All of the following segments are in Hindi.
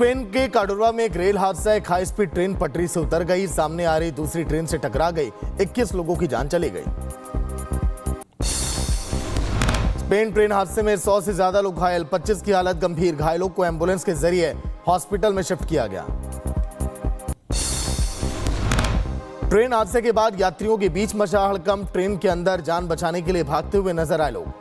स्पेन के कार्डोबा में एक रेल हादसा, एक हाई स्पीड ट्रेन पटरी से उतर गई, सामने आ रही दूसरी ट्रेन से टकरा गई, 21 लोगों की जान चली गई। स्पेन ट्रेन हादसे में 100 से ज्यादा लोग घायल, 25 की हालत गंभीर। घायलों को एम्बुलेंस के जरिए हॉस्पिटल में शिफ्ट किया गया। ट्रेन हादसे के बाद यात्रियों के बीच मचा हड़कंप, ट्रेन के अंदर जान बचाने के लिए भागते हुए नजर आए लोग।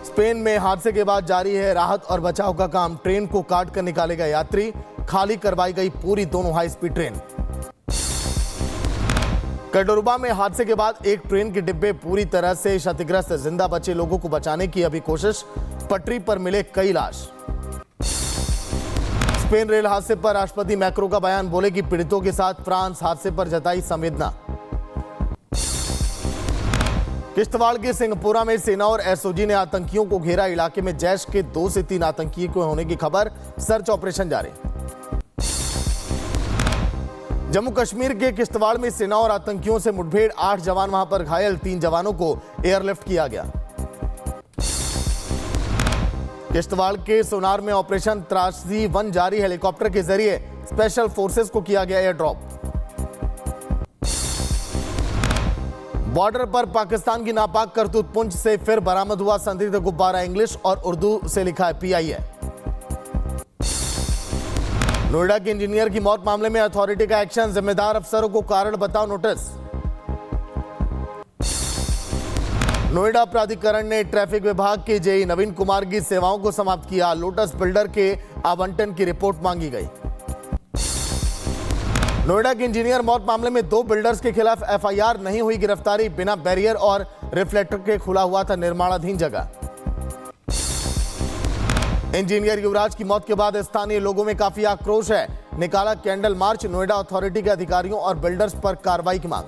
स्पेन में हादसे के बाद जारी है राहत और बचाव का काम। ट्रेन को काट कर निकाले गए यात्री, खाली करवाई गई पूरी दोनों हाई स्पीड ट्रेन। कार्डोबा में हादसे के बाद एक ट्रेन के डिब्बे पूरी तरह से क्षतिग्रस्त, जिंदा बचे लोगों को बचाने की अभी कोशिश, पटरी पर मिले कई लाश। स्पेन रेल हादसे पर राष्ट्रपति मैक्रो का बयान, बोले कि पीड़ितों के साथ फ्रांस, हादसे पर जताई संवेदना। किश्तवाड़ के सिंहपुरा में सेना और एसओजी ने आतंकियों को घेरा, इलाके में जैश के 2 से 3 आतंकी को होने की खबर, सर्च ऑपरेशन जारी। जम्मू कश्मीर के किश्तवाड़ में सेना और आतंकियों से मुठभेड़, 8 जवान वहां पर घायल, 3 जवानों को एयरलिफ्ट किया गया। किश्तवाड़ के सोनार में ऑपरेशन त्रासदी 1 जारी, हेलीकॉप्टर के जरिए स्पेशल फोर्सेस को किया गया एयर ड्रॉप। बॉर्डर पर पाकिस्तान की नापाक करतूत, पुंछ से फिर बरामद हुआ संदिग्ध गुब्बारा, इंग्लिश और उर्दू से लिखा है PIA। नोएडा के इंजीनियर की मौत मामले में अथॉरिटी का एक्शन, जिम्मेदार अफसरों को कारण बताओ नोटिस। नोएडा प्राधिकरण ने ट्रैफिक विभाग के जेई नवीन कुमार की सेवाओं को समाप्त किया, लोटस बिल्डर के आवंटन की रिपोर्ट मांगी गई। नोएडा के इंजीनियर मौत मामले में 2 बिल्डर्स के खिलाफ FIR, नहीं हुई गिरफ्तारी, बिना बैरियर और रिफ्लेक्टर के खुला हुआ था निर्माणाधीन जगह। इंजीनियर युवराज की मौत के बाद स्थानीय लोगों में काफी आक्रोश है, निकाला कैंडल मार्च, नोएडा अथॉरिटी के अधिकारियों और बिल्डर्स पर कार्रवाई की मांग।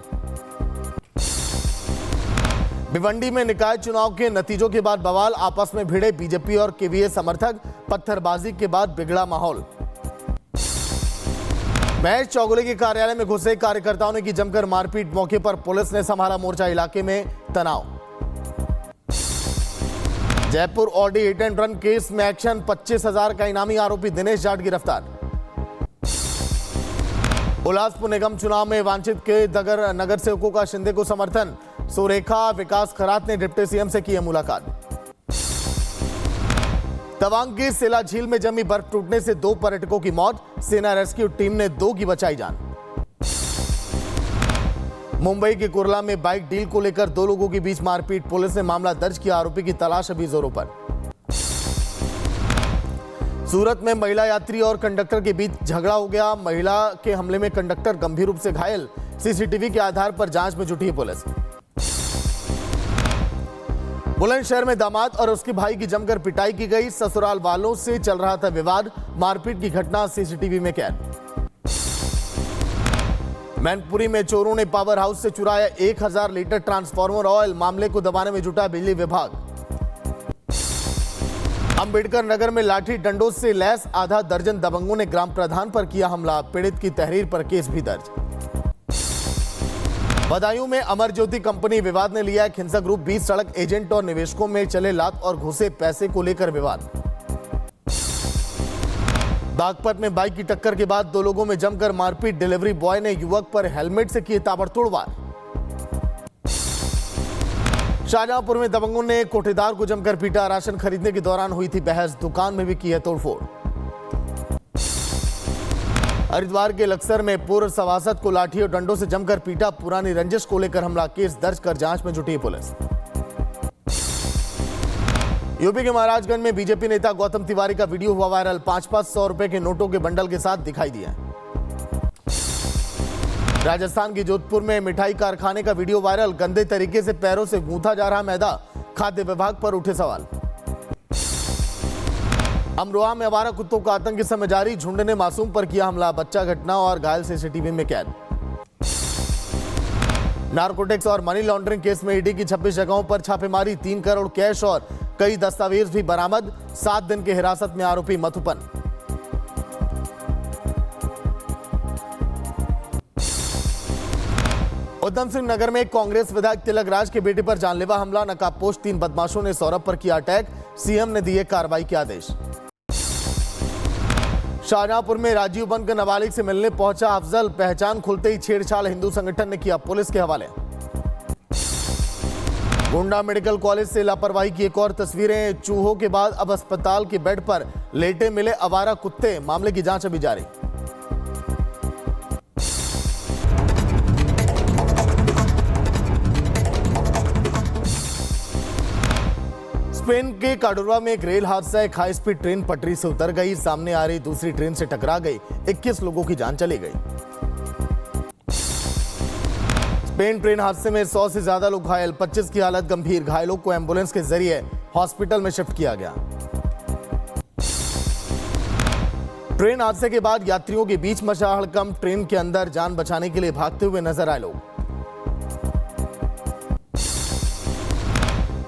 भिवंडी में निकाय चुनाव के नतीजों के बाद बवाल, आपस में भिड़े बीजेपी और KVA समर्थक, पत्थरबाजी के बाद बिगड़ा माहौल। महेश चौगुले के कार्यालय में घुसे कार्यकर्ताओं ने की जमकर मारपीट, मौके पर पुलिस ने संभाला मोर्चा, इलाके में तनाव। Jaipur Audi hit and run case में एक्शन, 25,000 का इनामी आरोपी दिनेश जाट गिरफ्तार। उल्लासपुर निगम चुनाव में वांछित के नगर सेवकों का शिंदे को समर्थन, सुरेखा विकास खरात ने डिप्टी CM से की मुलाकात। तवांग की सिला झील में जमी बर्फ टूटने से 2 पर्यटकों की मौत, सेना रेस्क्यू टीम ने 2 की बचाई जान। मुंबई के कुर्ला में बाइक डील को लेकर 2 लोगों के बीच मारपीट, पुलिस ने मामला दर्ज किया, आरोपी की तलाश अभी जोरों पर। सूरत में महिला यात्री और कंडक्टर के बीच झगड़ा हो गया, महिला के हमले में कंडक्टर गंभीर रूप से घायल, CCTV के आधार पर जांच में जुटी है पुलिस। बुलंदशहर में दामाद और उसके भाई की जमकर पिटाई की गई, ससुराल वालों से चल रहा था विवाद, मारपीट की घटना CCTV में कैद। मैनपुरी में चोरों ने पावर हाउस से चुराया 1000 लीटर ट्रांसफार्मर ऑयल, मामले को दबाने में जुटा बिजली विभाग। अंबेडकर नगर में लाठी डंडों से लैस आधा दर्जन दबंगों ने ग्राम प्रधान पर किया हमला, पीड़ित की तहरीर पर केस भी दर्ज। बदायूं में अमर ज्योति कंपनी विवाद ने लिया एक हिंसक रूप, 20 सड़क एजेंट और निवेशकों में चले लात और घुसे पैसे को लेकर विवाद। बागपत में बाइक की टक्कर के बाद 2 लोगों में जमकर मारपीट, डिलीवरी बॉय ने युवक पर हेलमेट से किए ताबड़तोड़ वार। शाहजहांपुर में दबंगों ने कोठेदार को जमकर पीटा, राशन खरीदने के दौरान हुई थी बहस, दुकान में भी की है तोड़फोड़। हरिद्वार के लक्सर में पूर्व सभासद को लाठी और डंडों से जमकर पीटा, पुरानी रंजिश को लेकर हमला, केस दर्ज कर जांच में जुटी पुलिस। यूपी के महाराजगंज में बीजेपी नेता गौतम तिवारी का वीडियो हुआ वायरल, 500 रुपए के नोटों के बंडल के साथ दिखाई दिया। राजस्थान के जोधपुर में मिठाई कारखाने का वीडियो वायरल, गंदे तरीके से पैरों से गूंथा जा रहा मैदा, खाद्य विभाग पर उठे सवाल। अमरोहा में आवारा कुत्तों का आतंक इस समय जारी, झुंड ने मासूम पर किया हमला, बच्चा घटना और घायल CCTV में कैद। नारकोटिक्स और मनी लॉन्ड्रिंग केस में ईडी की 26 जगहों पर छापेमारी, 3 करोड़ कैश और कई दस्तावेज भी बरामद, 7 दिन की हिरासत में आरोपी मथुपन। उधम सिंह नगर में कांग्रेस विधायक तिलक राज के बेटे पर जानलेवा हमला, नकाबपोश 3 बदमाशों ने सौरभ पर किया अटैक, सीएम ने दिए कार्रवाई के आदेश। शाहजहांपुर में राजीव बन के नाबालिग से मिलने पहुंचा अफजल, पहचान खुलते ही छेड़छाड़, हिंदू संगठन ने किया पुलिस के हवाले। गोंडा मेडिकल कॉलेज से लापरवाही की एक और तस्वीरें, चूहों के बाद अब अस्पताल के बेड पर लेटे मिले आवारा कुत्ते, मामले की जांच अभी जारी। स्पेन के काडोरा में एक रेल हादसा, एक हाई स्पीड ट्रेन पटरी से उतर गई, सामने आ रही दूसरी ट्रेन से टकरा गई, 21 लोगों की जान चली गई। स्पेन ट्रेन हादसे में 100 से ज्यादा लोग घायल, 25 की हालत गंभीर, घायलों को एम्बुलेंस के जरिए हॉस्पिटल में शिफ्ट किया गया। ट्रेन हादसे के बाद यात्रियों के बीच मचा हड़कंप, ट्रेन के अंदर जान बचाने के लिए भागते हुए नजर आए लोग।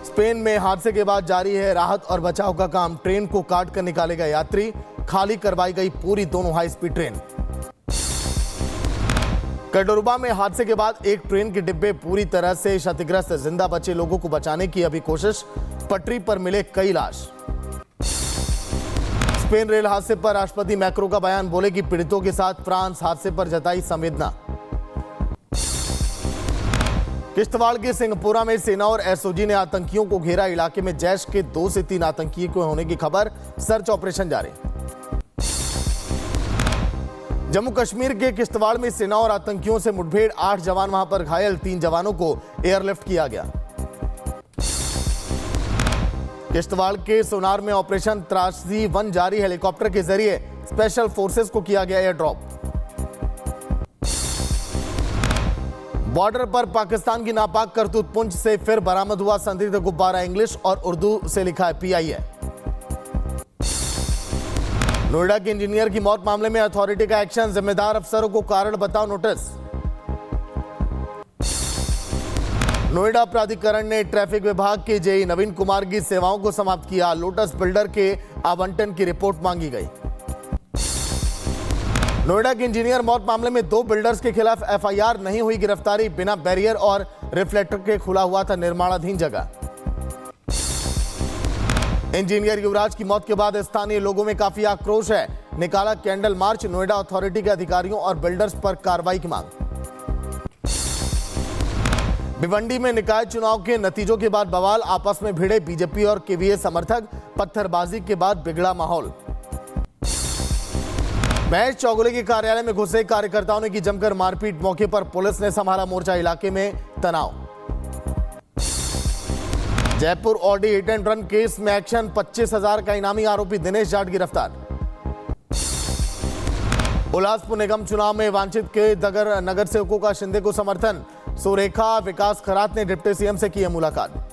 स्पेन में हादसे के बाद जारी है राहत और बचाव का काम, ट्रेन को काट कर निकाले गए यात्री, खाली करवाई गई पूरी दोनों हाई स्पीड ट्रेन। कटोरुबा में हादसे के बाद एक ट्रेन के डिब्बे पूरी तरह से क्षतिग्रस्त, जिंदा बचे लोगों को बचाने की अभी कोशिश, पटरी पर मिले कई लाश। स्पेन रेल हादसे पर राष्ट्रपति मैक्रो का बयान, बोले कि पीड़ितों के साथ फ्रांस, हादसे पर जताई संवेदना। किश्तवाड़ के सिंहपुरा में सेना और एसओजी ने आतंकियों को घेरा, इलाके में जैश के 2 से 3 आतंकी को होने की खबर, सर्च ऑपरेशन जारी। जम्मू कश्मीर के किश्तवाड़ में सेना और आतंकियों से मुठभेड़, 8 जवान वहां पर घायल, 3 जवानों को एयरलिफ्ट किया गया। किश्तवाड़ के सोनार में ऑपरेशन त्रासदी 1 जारी, हेलीकॉप्टर के जरिए स्पेशल फोर्सेस को किया गया एयर ड्रॉप। बॉर्डर पर पाकिस्तान की नापाक करतूत, पुंछ से फिर बरामद हुआ संदिग्ध गुब्बारा, इंग्लिश और उर्दू से लिखा है PIA। नोएडा के इंजीनियर की मौत मामले में अथॉरिटी का एक्शन, जिम्मेदार अफसरों को कारण बताओ नोटिस। नोएडा प्राधिकरण ने ट्रैफिक विभाग के जेई नवीन कुमार की सेवाओं को समाप्त किया, लोटस बिल्डर के आवंटन की रिपोर्ट मांगी गई। नोएडा के इंजीनियर मौत मामले में 2 बिल्डर्स के खिलाफ FIR, नहीं हुई गिरफ्तारी, बिना बैरियर और रिफ्लेक्टर के खुला हुआ था निर्माणाधीन जगह। इंजीनियर युवराज की मौत के बाद स्थानीय लोगों में काफी आक्रोश है, निकाला कैंडल मार्च, नोएडा अथॉरिटी के अधिकारियों और बिल्डर्स पर कार्रवाई की मांग। भिवंडी में निकाय चुनाव के नतीजों के बाद बवाल, आपस में भिड़े बीजेपी और KVA समर्थक, पत्थरबाजी के बाद बिगड़ा माहौल। महेश चौगुले के कार्यालय में घुसे कार्यकर्ताओं ने की जमकर मारपीट, मौके पर पुलिस ने संभाला मोर्चा, इलाके में तनाव। Jaipur Audi hit and run case में एक्शन, 25,000 का इनामी आरोपी दिनेश जाट गिरफ्तार। उल्लासपुर निगम चुनाव में वांछित के नगर सेवकों का शिंदे को समर्थन, सुरेखा विकास खरात ने डिप्टी CM से की है मुलाकात।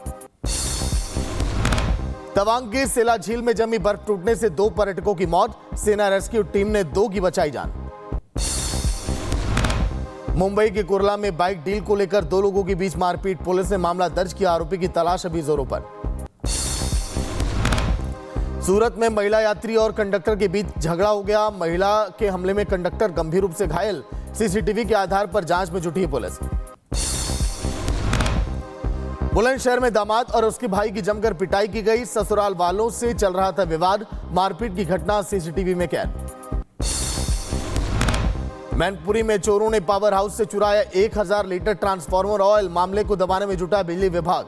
तवांग की सेला झील में जमी बर्फ टूटने से 2 पर्यटकों की मौत, सेना रेस्क्यू टीम ने 2 की बचाई जान। मुंबई के कुर्ला में बाइक डील को लेकर 2 लोगों के बीच मारपीट, पुलिस ने मामला दर्ज किया, आरोपी की तलाश अभी जोरों पर। सूरत में महिला यात्री और कंडक्टर के बीच झगड़ा हो गया, महिला के हमले में कंडक्टर गंभीर रूप से घायल, CCTV के आधार पर जांच में जुटी है पुलिस। बुलंदशहर में दामाद और उसके भाई की जमकर पिटाई की गई, ससुराल वालों से चल रहा था विवाद, मारपीट की घटना CCTV में कैद। मैनपुरी में चोरों ने पावर हाउस से चुराया 1000 लीटर ट्रांसफार्मर ऑयल, मामले को दबाने में जुटा बिजली विभाग।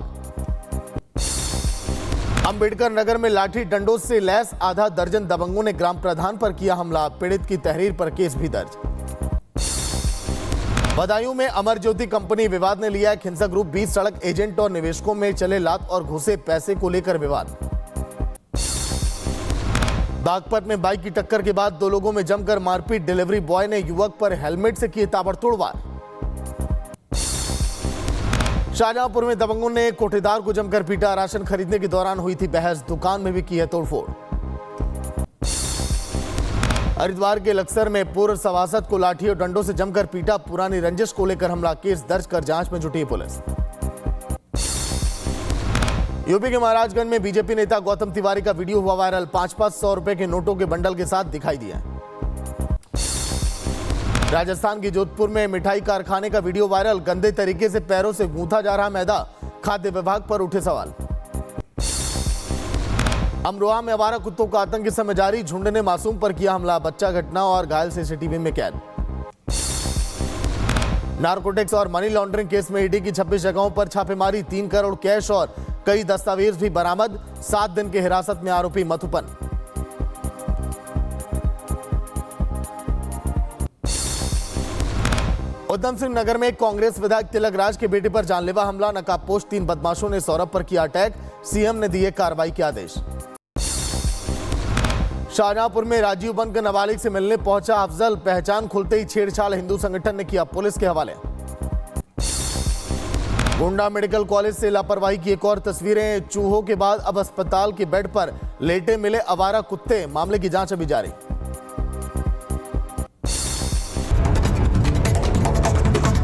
अंबेडकर नगर में लाठी डंडों से लैस आधा दर्जन दबंगों ने ग्राम प्रधान पर किया हमला, पीड़ित की तहरीर पर केस भी दर्ज। बदायूं में अमर ज्योति कंपनी विवाद ने लिया एक हिंसक रूप, 20 सड़क एजेंट और निवेशकों में चले लात और घुसे पैसे को लेकर विवाद। बागपत में बाइक की टक्कर के बाद 2 लोगों में जमकर मारपीट, डिलीवरी बॉय ने युवक पर हेलमेट से किए ताबड़तोड़ वार। शाहजहांपुर में दबंगों ने कोठेदार को जमकर पीटा, राशन खरीदने के दौरान हुई थी बहस, दुकान में भी की है तोड़फोड़। हरिद्वार के लक्सर में पूर्व सभासद को लाठी और डंडों से जमकर पीटा, पुरानी रंजिश को लेकर हमला, केस दर्ज कर जांच में जुटी है पुलिस। यूपी के महाराजगंज में बीजेपी नेता गौतम तिवारी का वीडियो हुआ वायरल, 500 रुपए के नोटों के बंडल के साथ दिखाई दिया। राजस्थान के जोधपुर में मिठाई कारखाने का वीडियो वायरल, गंदे तरीके से पैरों से गूंथा जा रहा मैदा, खाद्य विभाग पर उठे सवाल। अमरोहा में आवारा कुत्तों का आतंक इस समय जारी, झुंड ने मासूम पर किया हमला, बच्चा घटना और घायल सीसीटीवी में कैद। नारकोटिक्स और मनी लॉन्ड्रिंग केस में ईडी की 26 जगहों पर छापेमारी, 3 करोड़ कैश और कई दस्तावेज भी बरामद, 7 दिन की हिरासत में आरोपी मथुपन। उधम सिंह नगर में कांग्रेस विधायक तिलक राज के बेटे पर जानलेवा हमला, नकाबपोश 3 बदमाशों ने सौरभ पर किया अटैक, सीएम ने दिए कार्रवाई के आदेश। शाहजहांपुर में राजीव बनकर नाबालिग से मिलने पहुंचा अफजल, पहचान खुलते ही छेड़छाड़ हिंदू संगठन ने किया पुलिस के हवाले। गोंडा मेडिकल कॉलेज से लापरवाही की एक और तस्वीरें, चूहों के बाद अब अस्पताल के बेड पर लेटे मिले आवारा कुत्ते, मामले की जांच अभी जारी।